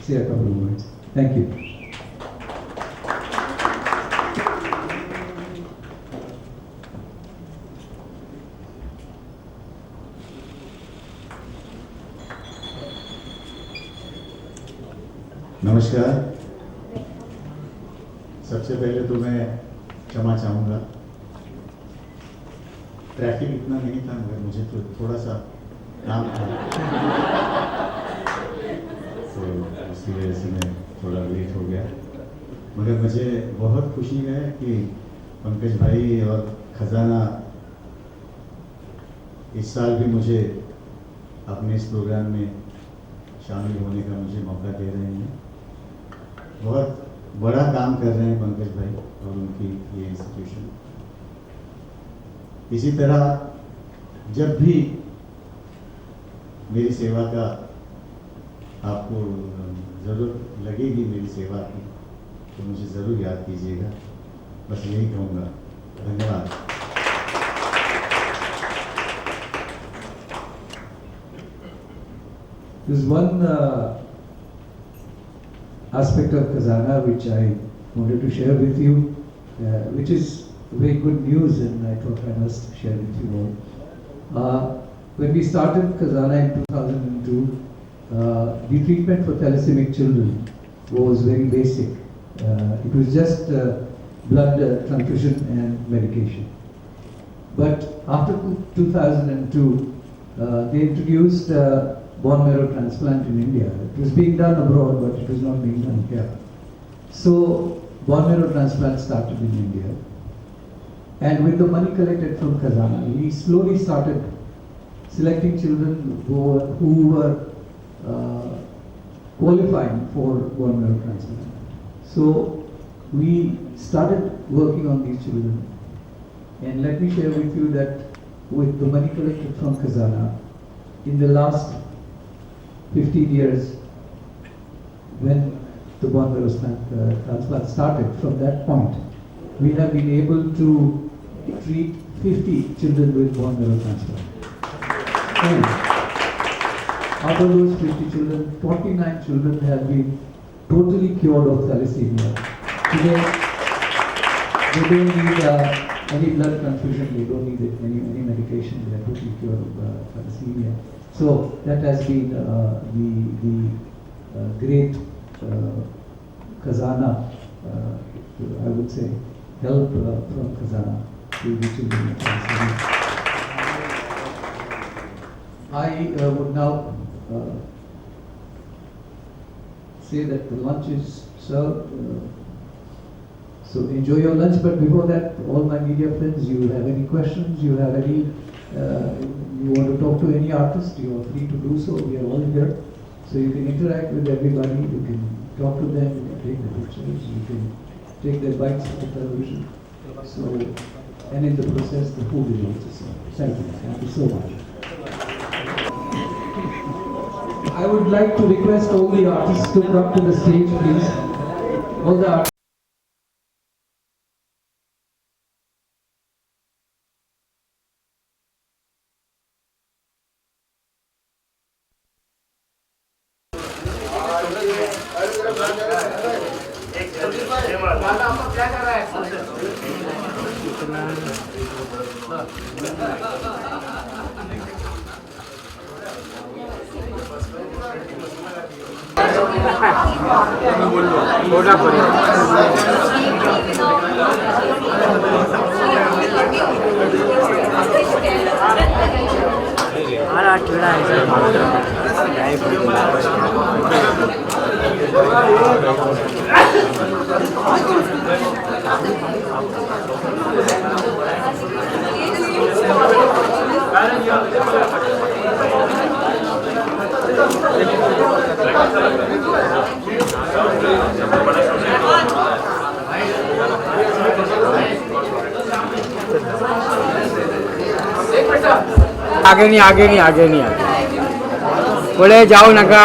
say a couple of words. Thank you. नमस्कार। सबसे पहले तो मैं क्षमा चाहूँगा, ट्रैफिक इतना नहीं था मगर मुझे तो थोड़ा सा काम था, तो इसकी वजह से मैं थोड़ा लेट हो गया। मगर मुझे बहुत खुशी है कि पंकज भाई और खजाना इस साल भी मुझे अपने इस प्रोग्राम में शामिल होने का मुझे मौका दे रहे हैं। बहुत बड़ा काम कर रहे हैं पंकज भाई और उनकी ये इंस्टीट्यूशन। इसी तरह जब भी मेरी सेवा का आपको ज़रूरत लगेगी, मेरी सेवा की, तो मुझे ज़रूर याद कीजिएगा। बस यही कहूँगा। धन्यवाद। There's one aspect of Khazana which I wanted to share with you, which is very good news, and I thought I must share with you all. When we started Khazana in 2002, the treatment for thalassaemic children was very basic. It was just blood transfusion and medication. But after 2002, they introduced bone marrow transplant in India. It was being done abroad, but it was not being done here. So bone marrow transplant started in India. And with the money collected from Khazana, we slowly started selecting children who were qualifying for bone marrow transplant. So we started working on these children. And let me share with you that with the money collected from Khazana, in the last 15 years, when the bone marrow transplant started, from that point, we have been able to treat 50 children with bone marrow transplant. And out of those 50 children, 49 children have been totally cured of thalassemia. Today, they don't need any blood transfusion, they don't need any medication, they are totally cured of thalassemia. So that has been the great Khazana, I would say, help from Khazana to the children of thalassemia. I would now say that the lunch is served. So enjoy your lunch, but before that, all my media friends, you have any questions, you have any, you want to talk to any artist, you are free to do so. We are all here. So you can interact with everybody, you can talk to them, you can take the pictures, you can take their bites of the television. So, and in the process, the food is also served. Thank you so much. I would like to request all the artists to come to the stage, please. All the artists. आगे नहीं बोले जाओ नका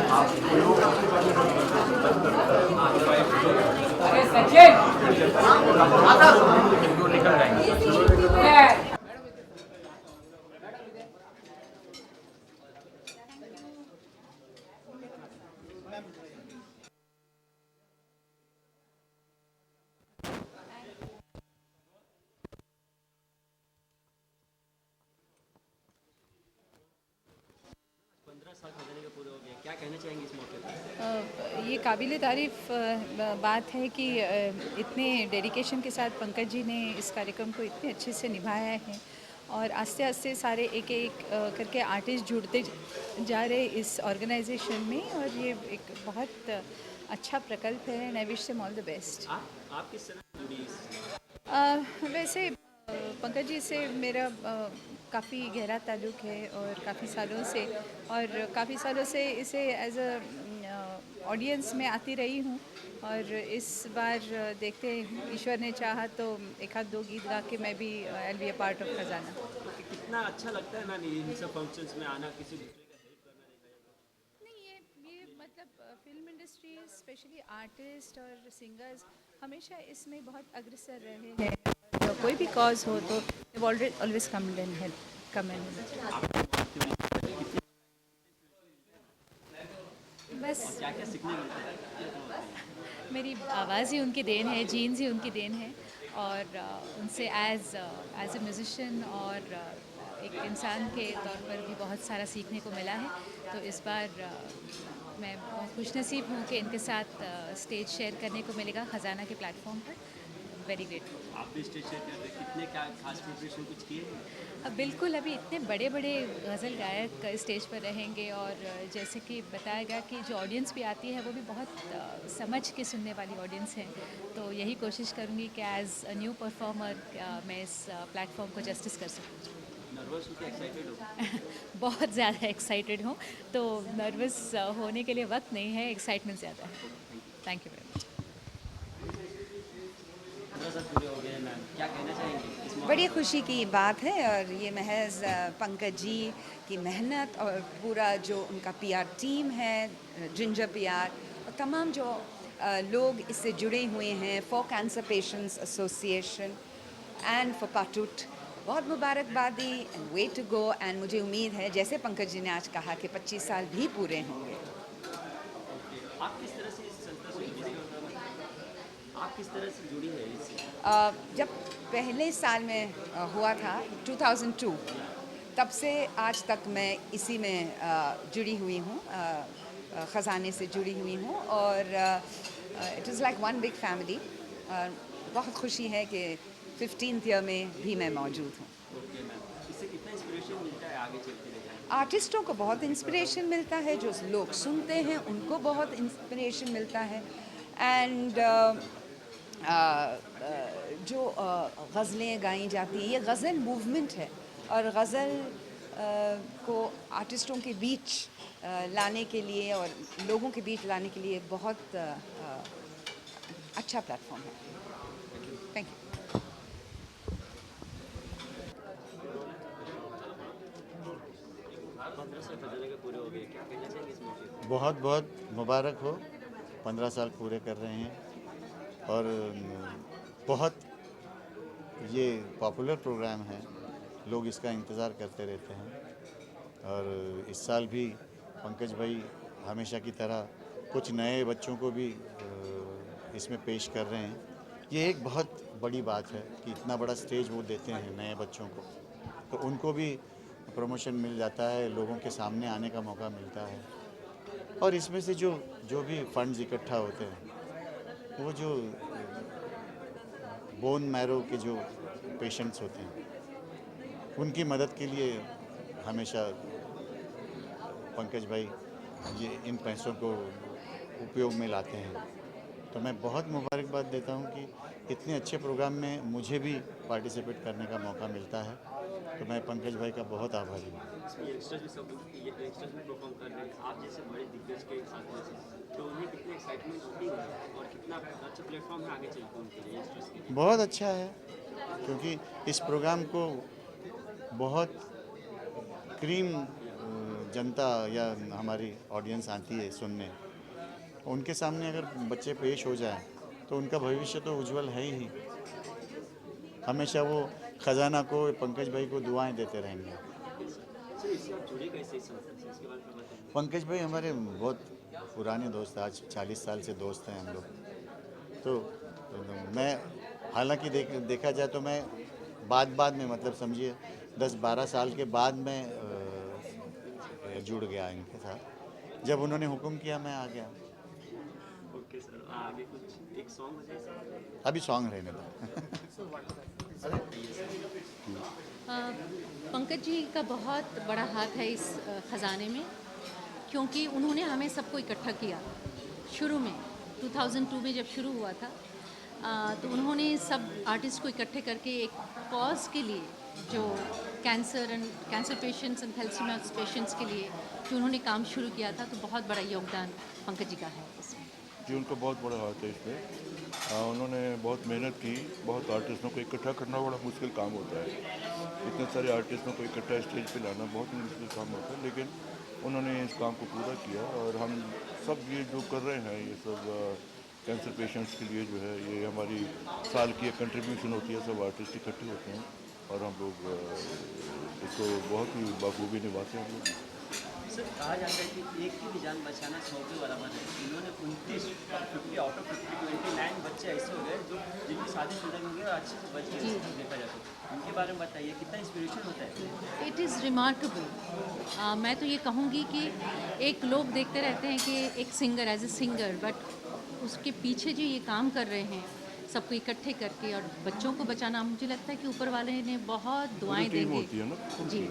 आप क्या कहना चाहेंगे इस मौके पर? ये काबिल तारीफ़ बात है कि इतने डेडिकेशन के साथ पंकज जी ने इस कार्यक्रम को इतने अच्छे से निभाया है और आस्ते आस्ते सारे एक एक करके आर्टिस्ट जुड़ते जा रहे इस ऑर्गेनाइजेशन में और ये एक बहुत अच्छा प्रकल्प है and I wish them all the best. आप किस तरह से जुड़ी इस? वैसे पंकज जी से मेरा काफ़ी गहरा ताल्लुक़ है और काफ़ी सालों से इसे एज अ ऑडियंस में आती रही हूँ और इस बार देखते हैं ईश्वर ने चाहा तो एक आध दो गीत गा के मैं भी I will be a part of खजाना। कितना अच्छा लगता है मैम इन सब फंक्शंस में आना, किसी दूसरे का हेल्प करना देखा नहीं ये मतलब फिल्म इंडस्ट्री स्पेशली आर्टिस्ट और सिंगर्स हमेशा इसमें बहुत अग्रसर रहे हैं और कोई भी कॉज हो तो ऑलवेज कम एंड हेल्प बस क्या क्या सीखने मिलता है? मेरी आवाज़ ही उनकी देन है, जीन्स ही उनकी देन है और उनसे एज ए म्यूज़िशियन और एक इंसान के तौर पर भी बहुत सारा सीखने को मिला है। तो इस बार मैं बहुत खुशनसीब हूँ कि इनके साथ स्टेज शेयर करने को मिलेगा खजाना के प्लेटफॉर्म पर। Very grateful. आप भी स्टेज शेयर करते हैं, कितने क्या खास प्रिपरेशन कुछ किए हैं? बिल्कुल अभी इतने बड़े बड़े गज़ल गायक स्टेज पर रहेंगे और जैसे कि बताया गया कि जो ऑडियंस भी आती है वो भी बहुत समझ के सुनने वाली ऑडियंस है। तो यही कोशिश करूँगी कि एज़ अ न्यू परफॉर्मर मैं इस प्लेटफॉर्म को जस्टिस कर सकूँ। नर्वस हो कि एक्साइटेड हो? बहुत ज़्यादा एक्साइटेड हूँ, तो नर्वस होने के लिए वक्त नहीं है, एक्साइटमेंट ज़्यादा है। Thank you very much. 15 साल पूरे हो गए हैं मैम, क्या कहना चाहेंगे इस मौके बड़ी खुशी की बात है और ये महज पंकज जी की मेहनत और पूरा जो उनका पीआर टीम है जिंजर पीआर और तमाम जो लोग इससे जुड़े हुए हैं for cancer patients association and for पाटूट बहुत मुबारकबादी and way to go and मुझे उम्मीद है जैसे पंकज जी ने आज कहा कि 25 साल भी पूरे होंगे। आप किस तरह से इस संस्था से जुड़ी हैं? आप किस तरह से जुड़ी है इससे? जब पहले साल में हुआ था 2002 तब से आज तक मैं इसी में जुड़ी हुई हूँ, ख़जाने से जुड़ी हुई हूँ और it is like one big family. बहुत खुशी है कि 15th ईयर में भी मैं मौजूद हूँ। ओके मैम, इससे कितना इंस्पिरेशन मिलता है आगे चलते रहने? आर्टिस्टों को बहुत इंस्पिरेशन मिलता है, जो लोग सुनते हैं उनको बहुत इंस्पिरेशन मिलता है एंड जो गज़लें गाई जाती हैं ये गज़ल मूवमेंट है और गज़ल को आर्टिस्टों के बीच लाने के लिए और लोगों के बीच लाने के लिए बहुत अच्छा प्लेटफॉर्म है। Thank you. 15 साल खजाना के पूरे हो गए, क्या कहना चाहेंगे इस मौके पर? बहुत बहुत मुबारक हो, 15 साल पूरे कर रहे हैं और बहुत ये पॉपुलर प्रोग्राम है, लोग इसका इंतज़ार करते रहते हैं और इस साल भी पंकज भाई हमेशा की तरह कुछ नए बच्चों को भी इसमें पेश कर रहे हैं। ये एक बहुत बड़ी बात है कि इतना बड़ा स्टेज वो देते हैं नए बच्चों को, तो उनको भी प्रमोशन मिल जाता है, लोगों के सामने आने का मौका मिलता है और इसमें से जो भी फंड्स इकट्ठा होते हैं वो जो बोन मैरो के जो पेशेंट्स होते हैं उनकी मदद के लिए हमेशा पंकज भाई ये इन पैसों को उपयोग में लाते हैं। तो मैं बहुत मुबारकबाद देता हूँ कि इतने अच्छे प्रोग्राम में मुझे भी पार्टिसिपेट करने का मौका मिलता है, तो मैं पंकज भाई का बहुत आभारी हूँ। इसमें यंगस्टर्स भी परफॉर्म कर रहे हैं, आप जैसे बड़े दिग्गज के साथ में से, तो उन्हें कितनी एक्साइटमेंट होती है और कितना अच्छा प्लेटफॉर्म है आगे चलकर उनके लिए यंगस्टर्स के लिए? बहुत अच्छा है क्योंकि इस प्रोग्राम को बहुत क्रीम जनता या हमारी ऑडियंस आती है सुनने, उनके सामने अगर बच्चे पेश हो जाएं तो उनका भविष्य तो उज्जवल है ही। हमेशा वो खजाना को, पंकज भाई को दुआएं देते रहेंगे। सर इससे आप जुड़े कैसे इस संस्था से, इसके बारे में बताइए। पंकज भाई हमारे बहुत पुराने दोस्त हैं, आज 40 साल से दोस्त हैं हम लोग। तो मैं हालांकि देखा जाए तो मैं बाद में, मतलब समझिए 10-12 साल के बाद में जुड़ गया इनके साथ। जब उन्होंने हुक्म किया मैं आ गया। ओके सर, आगे कुछ एक सॉन्ग हो जाए सर। अभी सॉन्ग रहने दो। पंकज जी का बहुत बड़ा हाथ है इस ख़जाने में, क्योंकि उन्होंने हमें सबको इकट्ठा किया शुरू में। 2002 में जब शुरू हुआ था तो उन्होंने सब आर्टिस्ट को इकट्ठे करके एक कॉज के लिए, जो cancer patients and thalassemia patients के लिए जो उन्होंने काम शुरू किया था, तो बहुत बड़ा योगदान पंकज जी का है इसमें। जी उनका बहुत बड़ा हाथ है इसमें। उन्होंने बहुत मेहनत की। बहुत आर्टिस्टों को इकट्ठा करना बड़ा मुश्किल काम होता है। इतने सारे आर्टिस्टों को इकट्ठा स्टेज पे लाना बहुत मुश्किल काम होता है, लेकिन उन्होंने इस काम को पूरा किया। और हम सब ये जो कर रहे हैं, ये सब कैंसर पेशेंट्स के लिए जो है, ये हमारी साल की एक कंट्रीब्यूशन होती है। सब आर्टिस्ट इकट्ठे होते हैं और हम लोग इसको बहुत ही बखूबी निभाते हैं हम लोग। सर कहा जाता है कि एक की भी जान बचाना 100 के बराबर है। इन्होंने 50 आउट ऑफ 29 बच्चे ऐसे हो गए जो जिनकी शादीशुदा होंगे और अच्छे से बच गए। देखा जाए तो उनके बारे में बताइए, कितना इंस्पिरेशन होता है। It is remarkable. मैं तो ये कहूँगी कि एक लोग देखते रहते हैं कि एक singer as a singer, but उसके पीछे जो ये काम कर रहे हैं सबको इकट्ठे करके और बच्चों को बचाना, मुझे लगता है कि ऊपर वाले ने बहुत दुआएं टीम देंगे। होती है ना। जी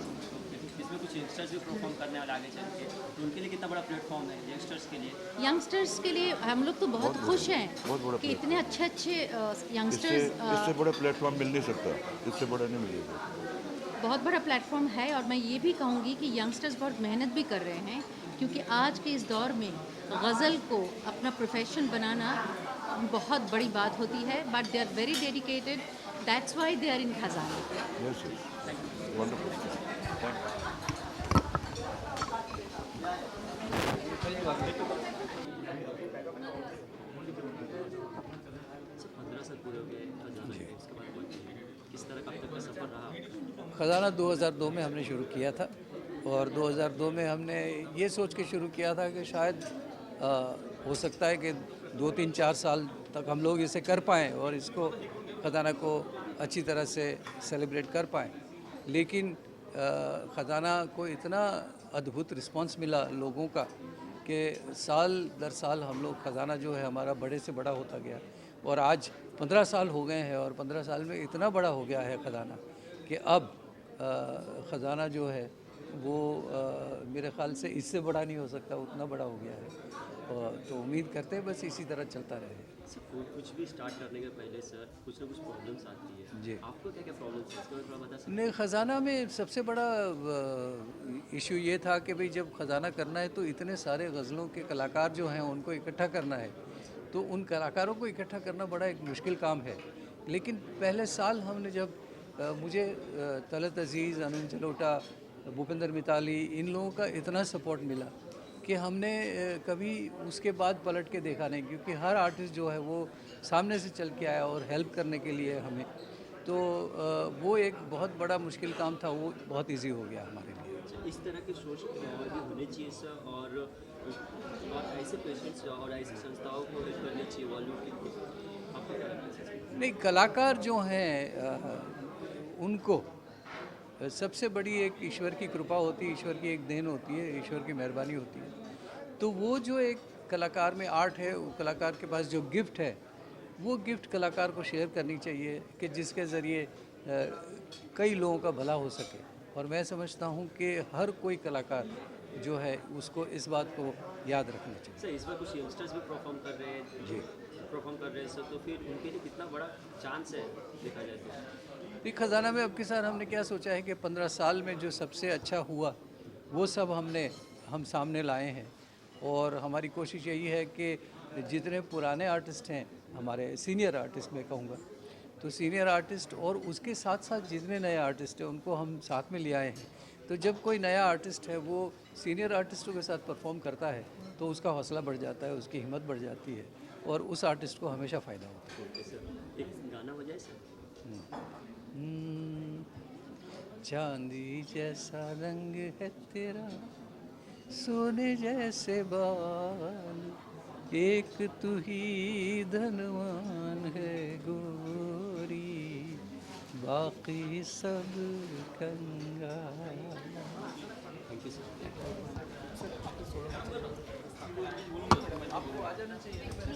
इसमें कुछ यंगस्टर्स भी परफॉर्म करने वाले आगे चल के, तो उनके लिए कितना बड़ा प्लेटफॉर्म है यंगस्टर्स के लिए। यंगस्टर्स के लिए हम लोग तो बहुत खुश हैं बहुत बड़ा कि इतने अच्छे इससे यंगस्टर्स। बड़ा प्लेटफॉर्म मिल नहीं सकता, इससे बड़ा नहीं मिलेगा। बहुत बड़ा प्लेटफॉर्म है। और मैं ये भी कहूँगी कि यंगस्टर्स बहुत मेहनत भी कर रहे हैं, क्योंकि आज के इस दौर में गज़ल को अपना प्रोफेशन बनाना बहुत बड़ी बात होती है। But they are very dedicated, that's why they are in खजाना। Yes wonderful. Thank you. 15 साल पूरे हो गए खजाना के, उसके बाद किस तरह का अब तक का सफ़र रहा। खजाना 2002 में हमने शुरू किया था, और 2002 में हमने ये सोच के शुरू किया था कि शायद हो सकता है कि 2-3-4 साल तक हम लोग इसे कर पाएँ और इसको खजाना को अच्छी तरह से सेलिब्रेट कर पाएँ। लेकिन खजाना को इतना अद्भुत रिस्पांस मिला लोगों का कि साल दर साल हम लोग खजाना जो है हमारा बड़े से बड़ा होता गया, और आज 15 साल हो गए हैं और 15 साल में इतना बड़ा हो गया है खजाना कि अब खजाना जो है वो मेरे ख़्याल से इससे बड़ा नहीं हो सकता, उतना बड़ा हो गया है। और तो उम्मीद करते हैं बस इसी तरह चलता रहे। सर कुछ भी स्टार्ट करने के पहले सर कुछ ना कुछ प्रॉब्लम्स आती है जी। आपको क्या क्या प्रॉब्लम्स है, इसके बारे में थोड़ा बता सकते हैं। नहीं, ख़जाना में सबसे बड़ा इशू ये था कि भाई जब ख़जाना करना है तो इतने सारे गज़लों के कलाकार जो हैं उनको इकट्ठा करना है, तो उन कलाकारों को इकट्ठा करना बड़ा एक मुश्किल काम है। लेकिन पहले साल हमने जब मुझे तलत अज़ीज़, अनंत जलोटा, भूपेंद्र मिताली, इन लोगों का इतना सपोर्ट मिला कि हमने कभी उसके बाद पलट के देखा नहीं, क्योंकि हर आर्टिस्ट जो है वो सामने से चल के आया और हेल्प करने के लिए हमें, तो वो एक बहुत बड़ा मुश्किल काम था, वो बहुत इजी हो गया हमारे लिए। इस तरह के सोच भी होने चाहिए सर, और ऐसे पेशेंट्स और ऐसी संस्थाओं को हेल्प करनी चाहिए वॉल्यूम। आपको क्या लगता है? नहीं, कलाकार जो हैं उनको सबसे बड़ी एक ईश्वर की कृपा होती है, ईश्वर की एक देन होती है, ईश्वर की मेहरबानी होती है। तो वो जो एक कलाकार में आर्ट है, वो कलाकार के पास जो गिफ्ट है, वो गिफ्ट कलाकार को शेयर करनी चाहिए कि जिसके ज़रिए कई लोगों का भला हो सके। और मैं समझता हूँ कि हर कोई कलाकार जो है उसको इस बात को याद रखना चाहिए। सर इस बार कुछ यंगस्टर्स भी परफॉर्म कर रहे हैं जी, परफॉर्म कर रहे हैं सर, तो फिर उनके लिए कितना बड़ा चांस है देखा जाए तो। ये खजाना में अब के साथ हमने क्या सोचा है कि 15 साल में जो सबसे अच्छा हुआ वो सब हम सामने लाए हैं, और हमारी कोशिश यही है कि जितने पुराने आर्टिस्ट हैं, हमारे सीनियर आर्टिस्ट मैं कहूँगा, तो सीनियर आर्टिस्ट और उसके साथ साथ जितने नए आर्टिस्ट हैं उनको हम साथ में ले आए हैं। तो जब कोई नया आर्टिस्ट है वो सीनियर आर्टिस्टों के साथ परफॉर्म करता है तो उसका हौसला बढ़ जाता है, उसकी हिम्मत बढ़ जाती है और उस आर्टिस्ट को हमेशा फ़ायदा होता है। ओके सर, एक गाना बजाए सर। चांदी जैसा रंग है तेरा, सोने जैसे बाल, एक तू ही धनवान है गोरी, बाकी सब कंगाल। Thank you sir. आपको आ जाना चाहिए।